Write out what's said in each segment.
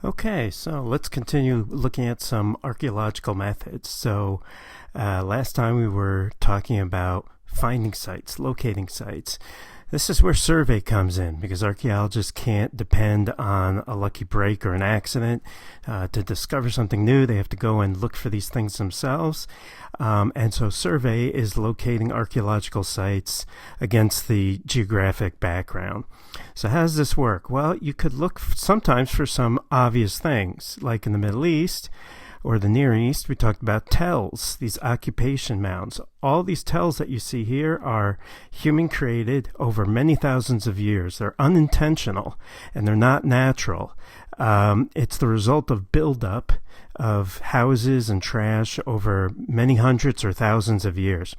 Okay, so let's continue looking at some archaeological methods. Last time we were talking about finding sites, locating sites. This is where survey comes in because archaeologists can't depend on a lucky break or an accident to discover something new. They have to go and look for these things themselves. And so survey is locating archaeological sites against the geographic background. So how does this work? Well, you could look sometimes for some obvious things, like in the Middle East or the Near East. We talked about tells, these occupation mounds. All these tells that you see here are human created over many thousands of years. They're unintentional and they're not natural. It's the result of buildup of houses and trash over many hundreds or thousands of years.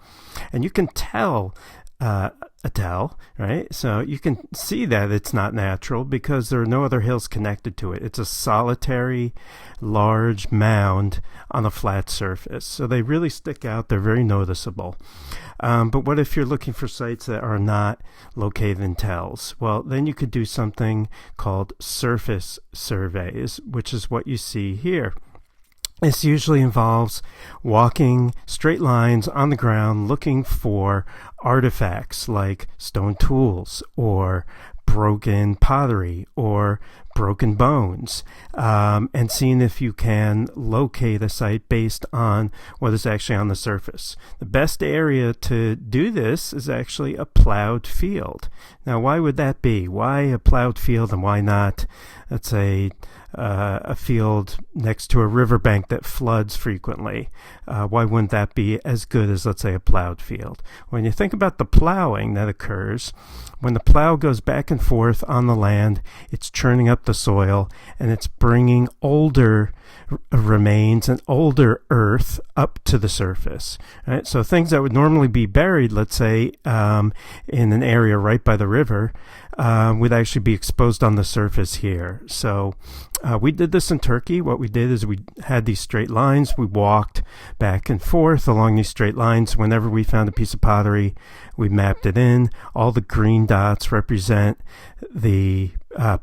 And you can tell a tell, right? So you can see that it's not natural because there are no other hills connected to it. It's a solitary, large mound on a flat surface. So they really stick out. They're very noticeable. But what if you're looking for sites that are not located in tells? Well, then you could do something called surface surveys, which is what you see here. This usually involves walking straight lines on the ground looking for artifacts like stone tools or broken pottery or broken bones, and seeing if you can locate a site based on what is actually on the surface. The best area to do this is actually a plowed field. Now, why would that be? Why a plowed field and why not, let's say, a field next to a riverbank that floods frequently? Why wouldn't that be as good as, let's say, a plowed field? When you think about the plowing that occurs, when the plow goes back and forth on the land, it's churning up the soil and it's bringing older remains and older earth up to the surface. Right? So things that would normally be buried, let's say, in an area right by the river, would actually be exposed on the surface here. So we did this in Turkey. What we did is we had these straight lines. We walked back and forth along these straight lines. Whenever we found a piece of pottery, we mapped it in. All the green dots represent the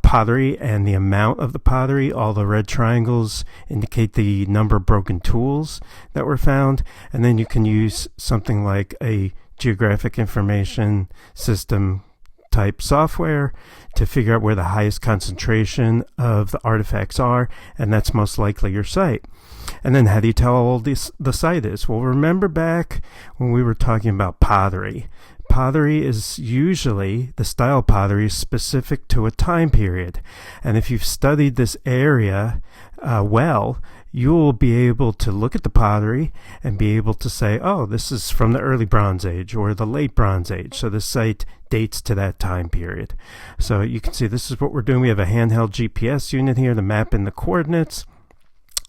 pottery and the amount of the pottery. All the red triangles indicate the number of broken tools that were found. And then you can use something like a geographic information system type software to figure out where the highest concentration of the artifacts are, and that's most likely your site. And then how do you tell how old the site is? Well, remember back when we were talking about pottery. Pottery is usually, the style pottery is specific to a time period. And if you've studied this area well, you will be able to look at the pottery and be able to say, oh, this is from the early Bronze Age or the late Bronze Age. So the site dates to that time period. So you can see this is what we're doing. We have a handheld GPS unit here to map in the coordinates.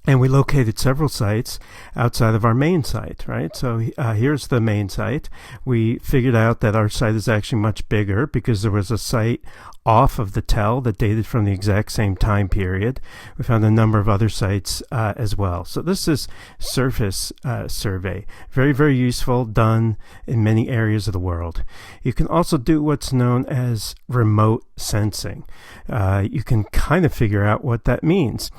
And we located several sites outside of our main site, right? So here's the main site. We figured out that our site is actually much bigger because there was a site off of the tell that dated from the exact same time period. We found a number of other sites as well. So this is surface survey. Very, very useful, done in many areas of the world. You can also do what's known as remote sensing. You can kind of figure out what that means.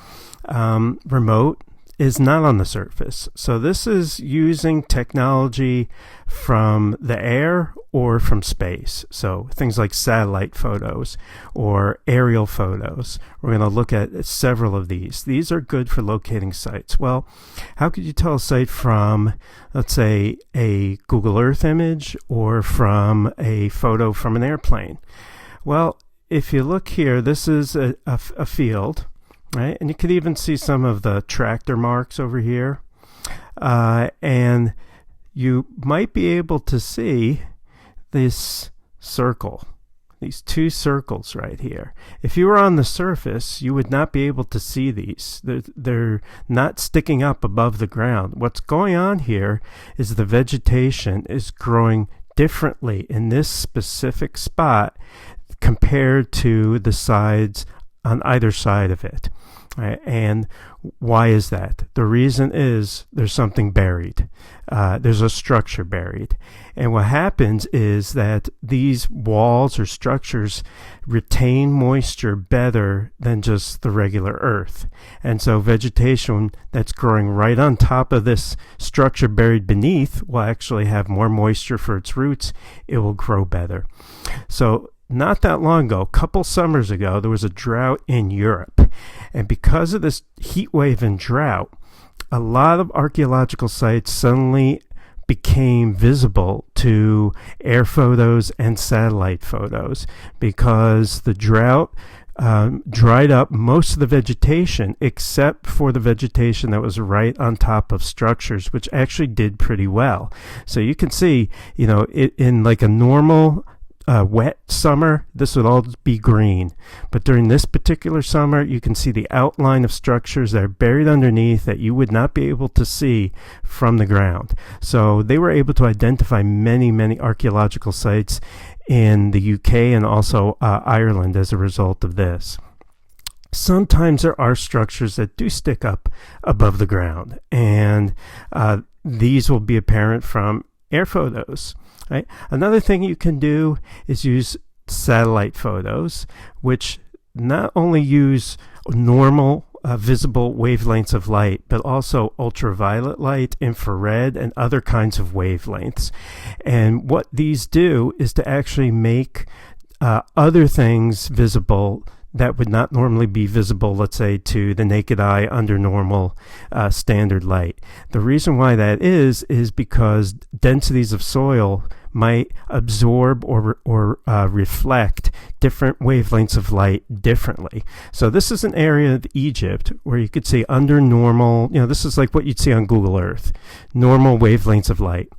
Remote is not on the surface. So this is using technology from the air or from space. So things like satellite photos or aerial photos. We're going to look at several of these. These are good for locating sites. Well, how could you tell a site from, let's say, a Google Earth image or from a photo from an airplane? Well, if you look here, this is a field. Right? And you could even see some of the tractor marks over here. And you might be able to see this circle, these two circles right here. If you were on the surface, you would not be able to see these. They're not sticking up above the ground. What's going on here is the vegetation is growing differently in this specific spot compared to the sides on either side of it. Right? And why is that? The reason is there's something buried. There's a structure buried. And what happens is that these walls or structures retain moisture better than just the regular earth. And so vegetation that's growing right on top of this structure buried beneath will actually have more moisture for its roots. It will grow better. So not that long ago, a couple summers ago, there was a drought in Europe. And because of this heat wave and drought, a lot of archaeological sites suddenly became visible to air photos and satellite photos because the drought dried up most of the vegetation except for the vegetation that was right on top of structures, which actually did pretty well. So you can see, in like a normal wet summer, this would all be green. But during this particular summer, you can see the outline of structures that are buried underneath that you would not be able to see from the ground. So they were able to identify many, many archaeological sites in the UK and also Ireland as a result of this. Sometimes there are structures that do stick up above the ground, and these will be apparent from air photos. Right? Another thing you can do is use satellite photos, which not only use normal visible wavelengths of light, but also ultraviolet light, infrared, and other kinds of wavelengths. And what these do is to actually make other things visible that would not normally be visible, let's say, to the naked eye under normal standard light. The reason why that is because densities of soil might absorb or reflect different wavelengths of light differently. So this is an area of Egypt where you could see under normal, this is like what you'd see on Google Earth, normal wavelengths of light.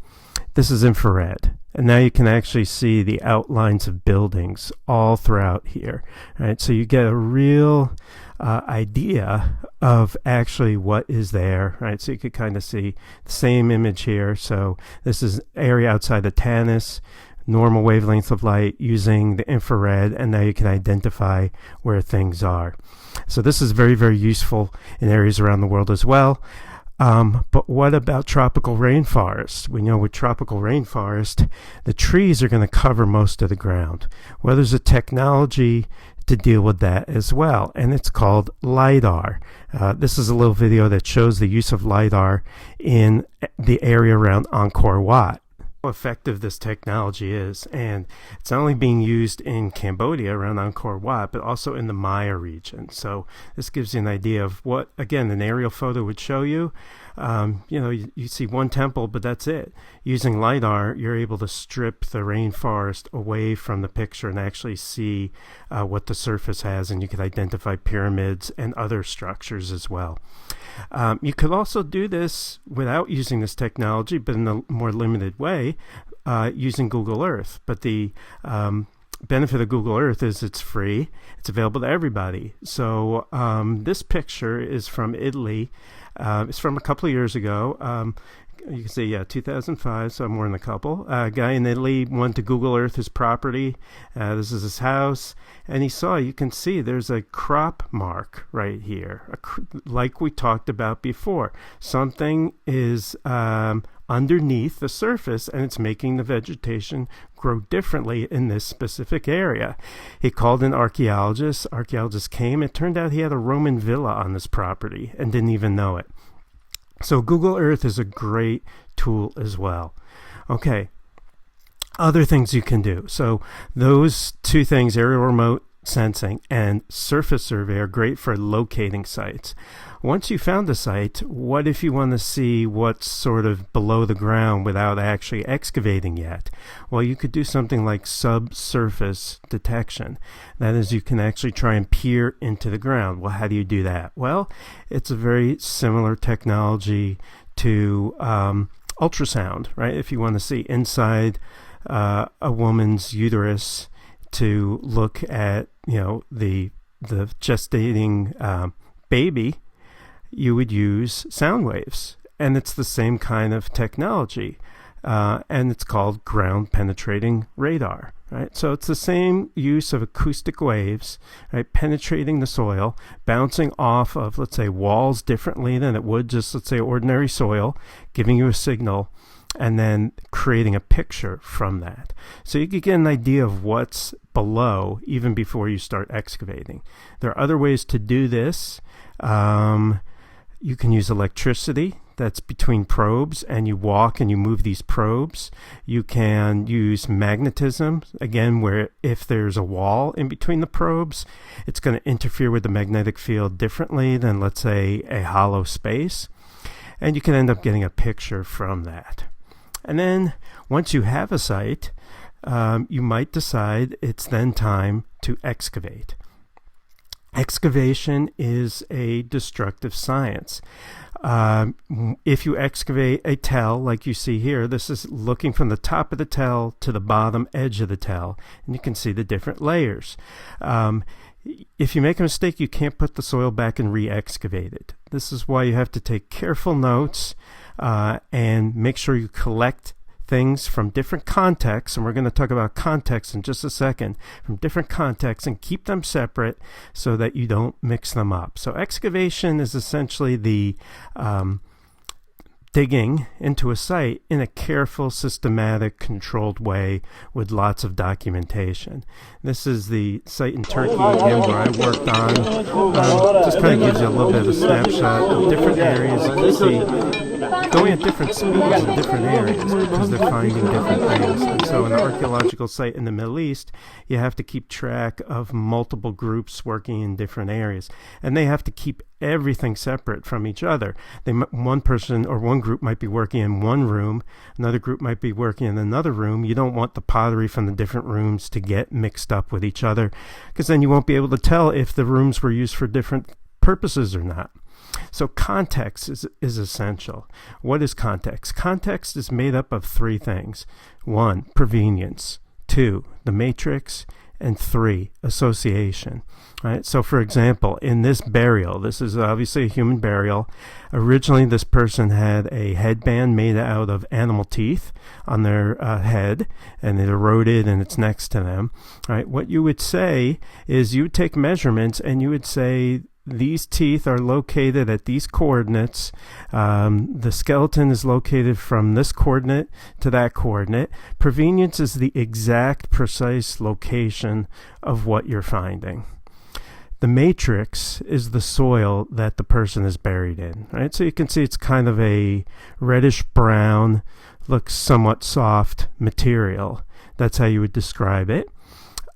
This is infrared. And now you can actually see the outlines of buildings all throughout here. Right? So you get a real idea of actually what is there. Right? So you could kind of see the same image here. So this is area outside the Tanis, normal wavelength of light using the infrared, and now you can identify where things are. So this is very, very useful in areas around the world as well. But what about tropical rainforest? We know with tropical rainforest, the trees are going to cover most of the ground. Well, there's a technology to deal with that as well, and it's called LiDAR. This is a little video that shows the use of LiDAR in the area around Angkor Wat. How effective this technology is, and it's not only being used in Cambodia around Angkor Wat, but also in the Maya region. So this gives you an idea of what, again, an aerial photo would show you. You see one temple, but that's it. Using LiDAR, you're able to strip the rainforest away from the picture and actually see what the surface has, and you can identify pyramids and other structures as well. You could also do this without using this technology, but in a more limited way, using Google Earth. But the benefit of Google Earth is it's free. It's available to everybody. So this picture is from Italy. It's from a couple of years ago. You can see, 2005, so more than a couple. A guy in Italy wanted to Google Earth his property. This is his house. And you can see there's a crop mark right here, like we talked about before. Something is underneath the surface, and it's making the vegetation grow differently in this specific area. He called in archaeologists. Archaeologists came. It turned out he had a Roman villa on this property and didn't even know it. So Google Earth is a great tool as well. Okay, other things you can do. So those two things, aerial remote sensing and surface survey, are great for locating sites. Once you found a site, what if you want to see what's sort of below the ground without actually excavating yet? Well, you could do something like subsurface detection. That is, you can actually try and peer into the ground. Well, how do you do that? Well, it's a very similar technology to ultrasound, right? If you want to see inside a woman's uterus to look at, the gestating baby, you would use sound waves, and it's the same kind of technology, and it's called ground penetrating radar. Right? So it's the same use of acoustic waves, right, penetrating the soil, bouncing off of, let's say, walls differently than it would just, let's say, ordinary soil, giving you a signal, and then creating a picture from that. So you can get an idea of what's below even before you start excavating. There are other ways to do this. You can use electricity that's between probes, and you walk and you move these probes. You can use magnetism, again, where if there's a wall in between the probes, it's going to interfere with the magnetic field differently than, let's say, a hollow space. And you can end up getting a picture from that. And then once you have a site, you might decide it's then time to excavate. Excavation is a destructive science. If you excavate a tell, like you see here, this is looking from the top of the tell to the bottom edge of the tell, and you can see the different layers. If you make a mistake, you can't put the soil back and re-excavate it. This is why you have to take careful notes and make sure you collect things from different contexts, and we're going to talk about context in just a second, from different contexts, and keep them separate so that you don't mix them up. So excavation is essentially the digging into a site in a careful, systematic, controlled way with lots of documentation. This is the site in Turkey again where I worked on. Just kind of gives you a little bit of a snapshot of different areas. You can see going at different speeds in different areas because they're finding different things. And so an archaeological site in the Middle East, you have to keep track of multiple groups working in different areas. And they have to keep everything separate from each other. One person or one group might be working in one room, another group might be working in another room. You don't want the pottery from the different rooms to get mixed up with each other, because then you won't be able to tell if the rooms were used for different purposes or not. So context is essential. What is context? Context is made up of three things. 1, provenience. 2, the matrix. And 3, association. Right? So for example, in this burial, this is obviously a human burial. Originally, this person had a headband made out of animal teeth on their head, and it eroded and it's next to them. Right? What you would say is you would take measurements and you would say, these teeth are located at these coordinates. The skeleton is located from this coordinate to that coordinate. Provenience is the exact, precise location of what you're finding. The matrix is the soil that the person is buried in. Right? So you can see it's kind of a reddish brown, looks somewhat soft material. That's how you would describe it.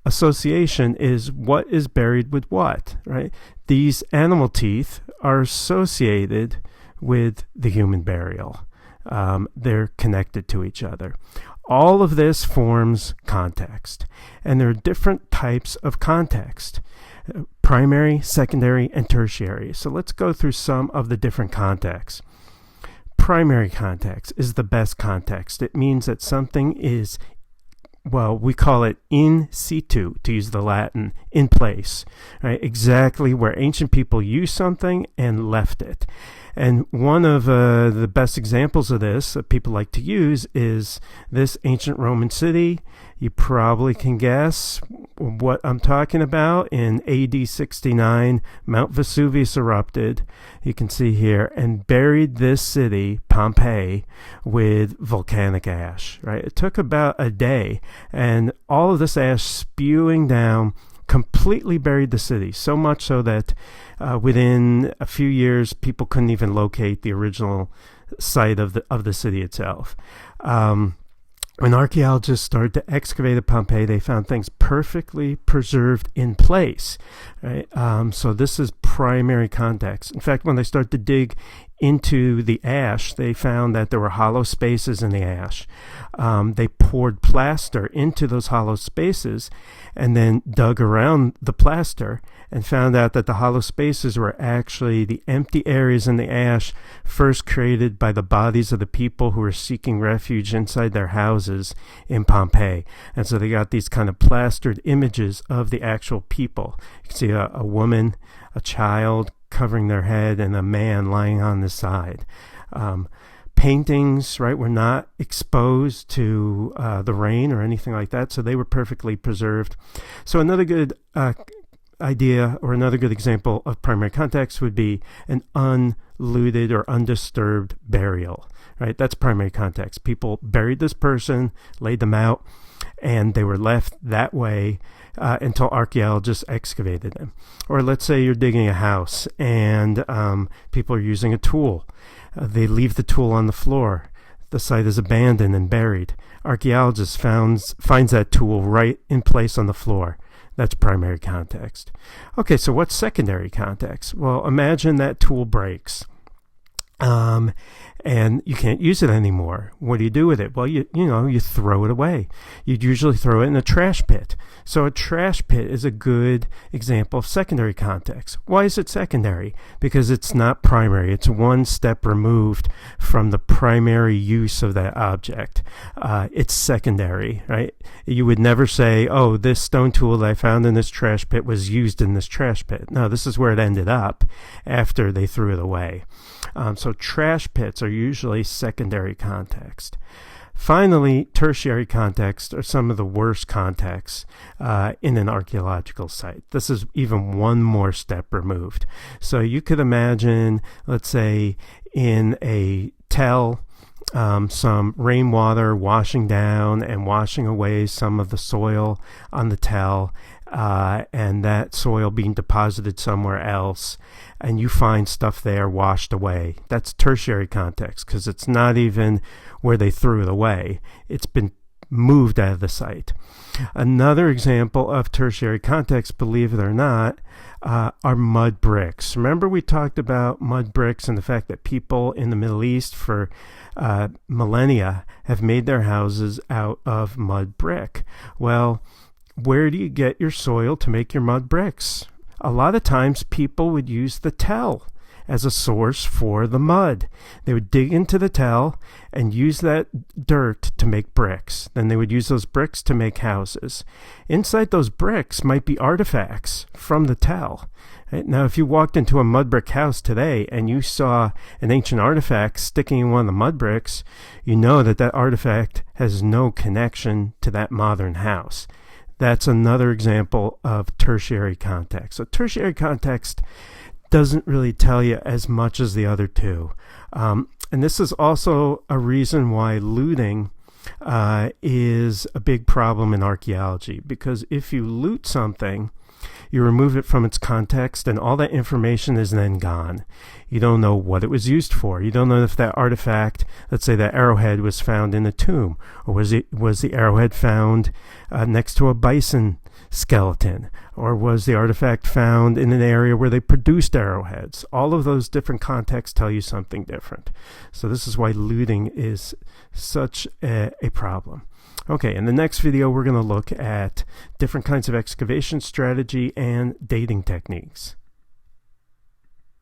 Association is what is buried with what, right? These animal teeth are associated with the human burial. They're connected to each other. All of this forms context, and there are different types of context: primary, secondary, and tertiary. So let's go through some of the different contexts. Primary context is the best context. It means that something is, well, we call it in situ, to use the Latin, in place, right? Exactly where ancient people used something and left it. And one of the best examples of this that people like to use is this ancient Roman city. You probably can guess what I'm talking about. In AD 69, Mount Vesuvius erupted, you can see here, and buried this city, Pompeii, with volcanic ash. Right? It took about a day, and all of this ash spewing down completely buried the city, so much so that within a few years, people couldn't even locate the original site of the city itself. When archaeologists started to excavate at Pompeii, they found things perfectly preserved in place. Right? So this is primary context. In fact, when they started to dig into the ash, they found that there were hollow spaces in the ash. They poured plaster into those hollow spaces and then dug around the plaster and found out that the hollow spaces were actually the empty areas in the ash first created by the bodies of the people who were seeking refuge inside their houses in Pompeii. And so they got these kind of plastered images of the actual people. You can see a woman, a child covering their head, and a man lying on the side. paintings, right, were not exposed to the rain or anything like that, so they were perfectly preserved. So another good idea, or another good example of primary context, would be an unlooted or undisturbed burial, right? That's primary context. People buried this person, laid them out, and they were left that way until archaeologists excavated them. Or let's say you're digging a house and people are using a tool. They leave the tool on the floor. The site is abandoned and buried. Archaeologists finds that tool right in place on the floor. That's primary context. Okay, so what's secondary context? Well, imagine that tool breaks. And you can't use it anymore. What do you do with it? Well, you throw it away. You'd usually throw it in a trash pit. So a trash pit is a good example of secondary context. Why is it secondary? Because it's not primary. It's one step removed from the primary use of that object. It's secondary, right? You would never say, oh, this stone tool that I found in this trash pit was used in this trash pit. No, this is where it ended up after they threw it away. So trash pits are usually secondary context. Finally, tertiary context are some of the worst contexts in an archaeological site. This is even one more step removed. So you could imagine, let's say, in a tell, some rainwater washing down and washing away some of the soil on the tell, and that soil being deposited somewhere else, and you find stuff there washed away. That's tertiary context, because it's not even where they threw it away. It's been moved out of the site. Another example of tertiary context, believe it or not, are mud bricks. Remember we talked about mud bricks and the fact that people in the Middle East for millennia have made their houses out of mud brick. Well, where do you get your soil to make your mud bricks? A lot of times people would use the tell as a source for the mud. They would dig into the tell and use that dirt to make bricks. Then they would use those bricks to make houses. Inside those bricks might be artifacts from the tell. Right? Now, if you walked into a mud brick house today and you saw an ancient artifact sticking in one of the mud bricks, you know that that artifact has no connection to that modern house. That's another example of tertiary context. So tertiary context doesn't really tell you as much as the other two. And this is also a reason why looting is a big problem in archaeology, because if you loot something, you remove it from its context and all that information is then gone. You don't know what it was used for. You don't know if that artifact, let's say that arrowhead, was found in a tomb, or was the arrowhead found next to a bison skeleton, or was the artifact found in an area where they produced arrowheads? All of those different contexts tell you something different. So this is why looting is such a problem. Okay, in the next video we're going to look at different kinds of excavation strategy and dating techniques.